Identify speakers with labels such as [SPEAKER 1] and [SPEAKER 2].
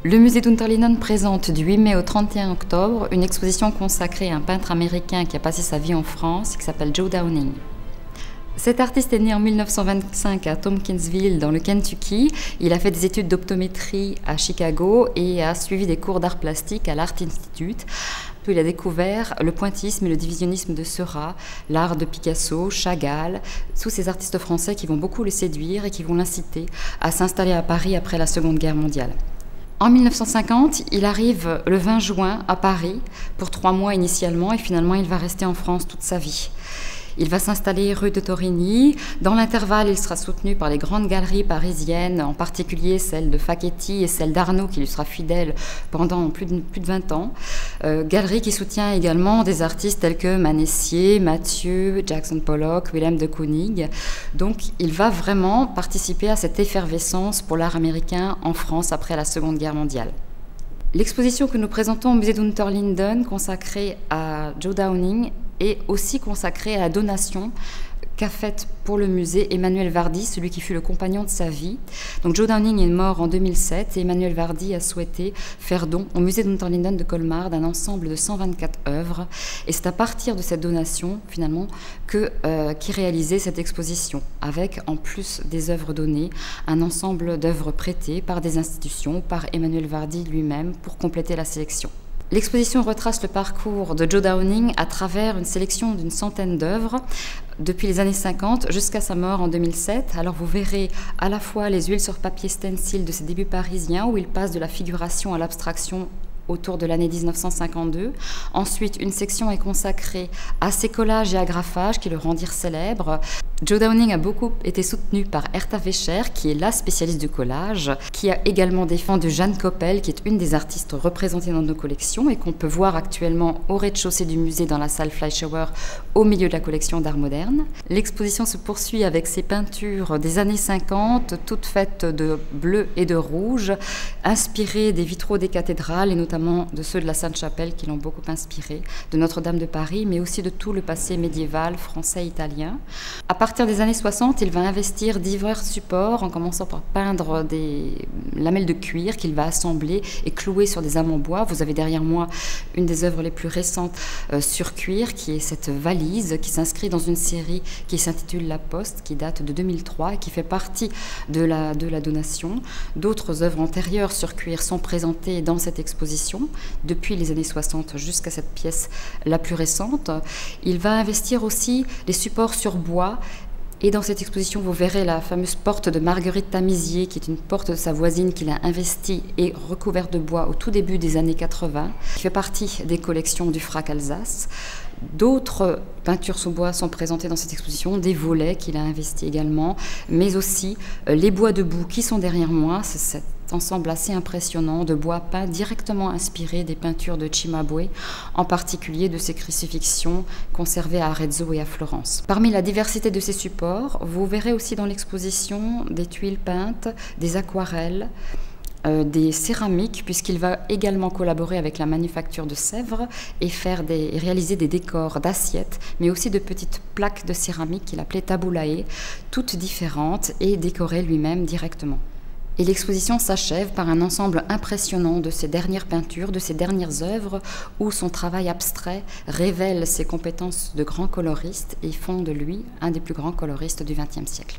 [SPEAKER 1] Le musée d'Unterlinden présente du 8 mai au 31 octobre une exposition consacrée à un peintre américain qui a passé sa vie en France et qui s'appelle Joe Downing. Cet artiste est né en 1925 à Tompkinsville, dans le Kentucky. Il a fait des études d'optométrie à Chicago et a suivi des cours d'art plastique à l'Art Institute. Il a découvert le pointillisme et le divisionnisme de Seurat, l'art de Picasso, Chagall, tous ces artistes français qui vont beaucoup le séduire et qui vont l'inciter à s'installer à Paris après la Seconde Guerre mondiale. En 1950, il arrive le 20 juin à Paris pour 3 mois initialement et finalement il va rester en France toute sa vie. Il va s'installer rue de Torigny. Dans l'intervalle, il sera soutenu par les grandes galeries parisiennes, en particulier celle de Facchetti et celle d'Arnaud, qui lui sera fidèle pendant plus de 20 ans. Galerie qui soutient également des artistes tels que Manessier, Mathieu, Jackson Pollock, Willem de Kooning. Donc, il va vraiment participer à cette effervescence pour l'art américain en France après la Seconde Guerre mondiale. L'exposition que nous présentons au musée d'Unterlinden, consacrée à Joe Downing, est aussi consacrée à la donation qu'a faite pour le musée Emmanuel Vardi, celui qui fut le compagnon de sa vie. Donc Joe Downing est mort en 2007 et Emmanuel Vardi a souhaité faire don au musée d'Unterlinden de Colmar d'un ensemble de 124 œuvres. Et c'est à partir de cette donation, finalement, qu'est réalisée cette exposition, avec, en plus des œuvres données, un ensemble d'œuvres prêtées par des institutions, par Emmanuel Vardi lui-même, pour compléter la sélection. L'exposition retrace le parcours de Joe Downing à travers une sélection d'une centaine d'œuvres depuis les années 50 jusqu'à sa mort en 2007. Alors vous verrez à la fois les huiles sur papier stencil de ses débuts parisiens où il passe de la figuration à l'abstraction autour de l'année 1952. Ensuite, une section est consacrée à ses collages et agraffages qui le rendirent célèbre. Joe Downing a beaucoup été soutenu par Herta Fischer, qui est la spécialiste du collage, qui a également défendu Jeanne Coppel, qui est une des artistes représentées dans nos collections et qu'on peut voir actuellement au rez-de-chaussée du musée dans la salle Fleischhauer, au milieu de la collection d'art moderne. L'exposition se poursuit avec ses peintures des années 50, toutes faites de bleu et de rouge, inspirées des vitraux des cathédrales et notamment de ceux de la Sainte-Chapelle qui l'ont beaucoup inspiré, de Notre-Dame de Paris, mais aussi de tout le passé médiéval français et italien. À partir des années 60, il va investir divers supports, en commençant par peindre des lamelles de cuir qu'il va assembler et clouer sur des amants bois. Vous avez derrière moi une des œuvres les plus récentes sur cuir, qui est cette valise qui s'inscrit dans une série qui s'intitule La Poste, qui date de 2003 et qui fait partie de la donation. D'autres œuvres antérieures sur cuir sont présentées dans cette exposition, depuis les années 60 jusqu'à cette pièce la plus récente. Il va investir aussi les supports sur bois. Et dans cette exposition, vous verrez la fameuse porte de Marguerite Tamisier, qui est une porte de sa voisine qu'il a investie et recouverte de bois au tout début des années 80, qui fait partie des collections du FRAC Alsace. D'autres peintures sous bois sont présentées dans cette exposition, des volets qu'il a investis également, mais aussi les bois debout qui sont derrière moi. C'est cet ensemble assez impressionnant de bois peints directement inspirés des peintures de Cimabue, en particulier de ses crucifixions conservées à Arezzo et à Florence. Parmi la diversité de ces supports, vous verrez aussi dans l'exposition des tuiles peintes, des aquarelles, des céramiques, puisqu'il va également collaborer avec la manufacture de Sèvres et réaliser des décors d'assiettes, mais aussi de petites plaques de céramique qu'il appelait taboulae, toutes différentes et décorées lui-même directement. Et l'exposition s'achève par un ensemble impressionnant de ses dernières peintures, de ses dernières œuvres, où son travail abstrait révèle ses compétences de grand coloriste et font de lui un des plus grands coloristes du XXe siècle.